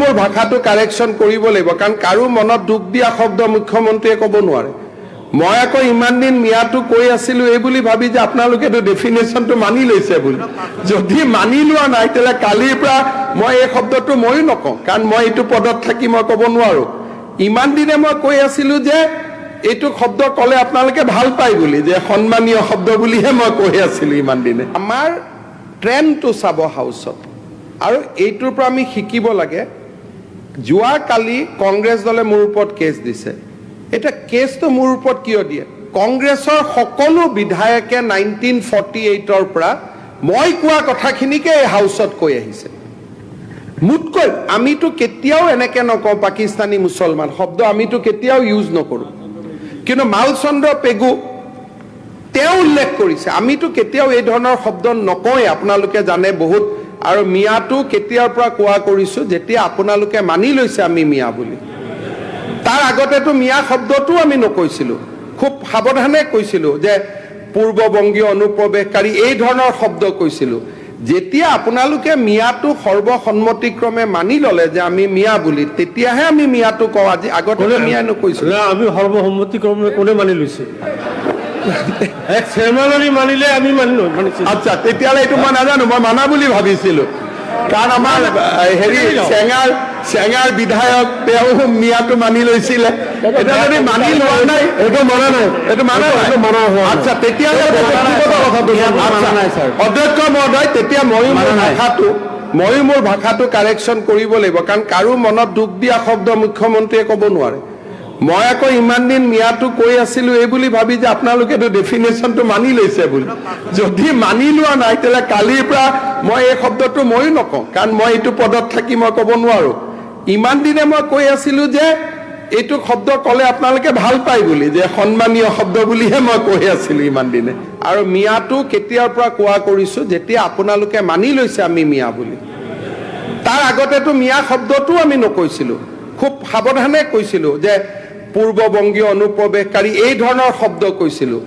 মোৰ ভাষাটো কাৰেকশ্যন কৰিব লাগিব, কাৰণ কাৰো মনত দুখ দিয়া শব্দ মুখ্যমন্ত্ৰীয়ে ক'ব নোৱাৰে। মই আকৌ ইমান দিন মিয়াটো কৈ আছিলো এই বুলি ভাবি যে আপোনালোকেতো ডেফিনেশ্যনটো মানি লৈছে বুলি। যদি মানি লোৱা নাই তেতিয়াহ'লে কালিৰ পৰা মই এই শব্দটো ময়ো নকওঁ, কাৰণ মই এইটো পদত থাকি মই ক'ব নোৱাৰো। ইমান দিনে মই কৈ আছিলো যে এইটো শব্দ ক'লে আপোনালোকে ভাল পায় বুলি, যে সন্মানীয় শব্দ বুলিহে মই কৈ আছিলো ইমান দিনে। আমাৰ ট্ৰেণ্ডটো চাব হাউচত, আৰু এইটোৰ পৰা আমি শিকিব লাগে। যোৱাকালি কংগ্ৰেছ দলে মোৰ ওপৰত কেছ দিছে। এটা কেছটো মোৰ ওপৰত কিয় দিয়ে? কংগ্ৰেছৰ সকলো বিধায়কে 1948ৰ পৰা মই কোৱা কথাখিনিকে এই হাউচত কৈ আহিছে। মোতকৈ আমিতো কেতিয়াও এনেকে নকওঁ পাকিস্তানী মুছলমান শব্দ, আমিতো কেতিয়াও ইউজ নকৰোঁ, কিন্তু মালচন্দ্ৰ পেগু তেওঁ উল্লেখ কৰিছে। আমিতো কেতিয়াও এই ধৰণৰ শব্দ নকওঁৱে, আপোনালোকে জানে বহুত। আৰু মিয়াটো কেতিয়াৰ পৰা কোৱা কৰিছো, যেতিয়া আপোনালোকে মানি লৈছে আমি মিয়া বুলি। তাৰ আগতেতো মিয়া শব্দটো আমি নকৈছিলো, খুব সাৱধানে কৈছিলো যে পূৰ্ববংগীয় অনুপ্ৰৱেশকাৰী, এই ধৰণৰ শব্দ কৈছিলো। যেতিয়া আপোনালোকে মিয়াটো সৰ্বসন্মতিক্ৰমে মানি ললে যে আমি মিয়া বুলি, তেতিয়াহে আমি মিয়াটো কওঁ। আজি আগতে মিয়া নকৈছিলো। আমি সৰ্বসন্মতিক্ৰমে কোনে মানি লৈছে? এক চেয়াৰমেনে মানিলে আমি মানিছো। আচ্ছা, তেতিয়াহ'লে এইটো মই নাজানো, মই মানা বুলি ভাবিছিলো। কাৰণ আমাৰ হেৰি চেঙাৰ বিধায়ক তেওঁ মিয়াটো মানি লৈছিলে। এতিয়া যদি মানি লোৱা নাই, এইটো মানা নাই, এইটো মানা নাই। আচ্ছা, তেতিয়াহ'লে অধ্যক্ষ মহোদয়, তেতিয়া ময়ো মোৰ ভাষাটো কাৰেকশ্যন কৰিব লাগিব, কাৰণ কাৰো মনত দুখ দিয়া শব্দ মুখ্যমন্ত্ৰীয়ে ক'ব নোৱাৰে। মই আকৌ ইমান দিন মিয়াটো কৈ আছিলো এই বুলি ভাবি যে আপোনালোকেতো ডেফিনেশ্যনটো মানি লৈছে বুলি। যদি মানি লোৱা নাই তেতিয়াহ'লে কালিৰ পৰা মই এই শব্দটো ময়ো নকওঁ, কাৰণ মই এইটো পদত থাকি মই ক'ব নোৱাৰো। ইমান দিনে মই কৈ আছিলো যে এইটো শব্দ ক'লে আপোনালোকে ভাল পায় বুলি, যে সন্মানীয় শব্দ বুলিহে মই কৈ আছিলো ইমান দিনে। আৰু মিয়াটো কেতিয়াৰ পৰা কোৱা কৰিছো, যেতিয়া আপোনালোকে মানি লৈছে আমি মিয়া বুলি। তাৰ আগতেতো মিয়া শব্দটো আমি নকৈছিলো, খুব সাৱধানে কৈছিলো যে পূৰ্ববংগীয় অনুপ্ৰৱেশকাৰী, এই ধৰণৰ শব্দ কৈছিলো।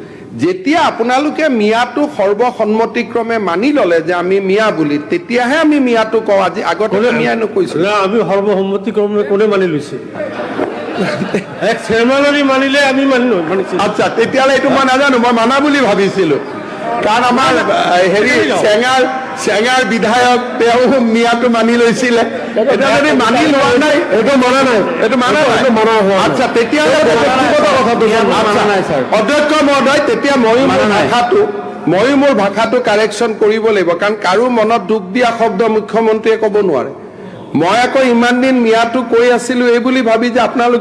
যেতিয়া আপোনালোকে মিয়াটো সৰ্বসন্মতিক্ৰমে মানি ললে যে আমি মিয়া বুলি, তেতিয়াহে আমি মিয়াটো কওঁ। আজি আগতে মিয়া নকৈছিলো। আমি সৰ্বসন্মতিক্ৰমে কোনে মানি লৈছে? এক চেয়াৰমেনে মানিলে আমি মানিছো। আচ্ছা, তেতিয়াহ'লে এইটো মই নাজানো, মই মানা বুলি ভাবিছিলো। কাৰণ আমাৰ হেৰি চেঙাৰ বিধায়ক তেওঁ মিয়াটো মানি লৈছিলে। এতিয়া যদি মানি লোৱা নাই, এইটো মানা নাই, এইটো মানা নাই। আচ্ছা, তেতিয়াহ'লে অধ্যক্ষ মহোদয়, তেতিয়া ময়ো মোৰ ভাষাটো কাৰেকশ্যন কৰিব লাগিব, কাৰণ কাৰো মনত দুখ দিয়া শব্দ মুখ্যমন্ত্ৰীয়ে ক'ব নোৱাৰে। মই আকৌ ইমান দিন মিয়াটো কৈ আছিলো এই বুলি ভাবি যে আপোনালোকে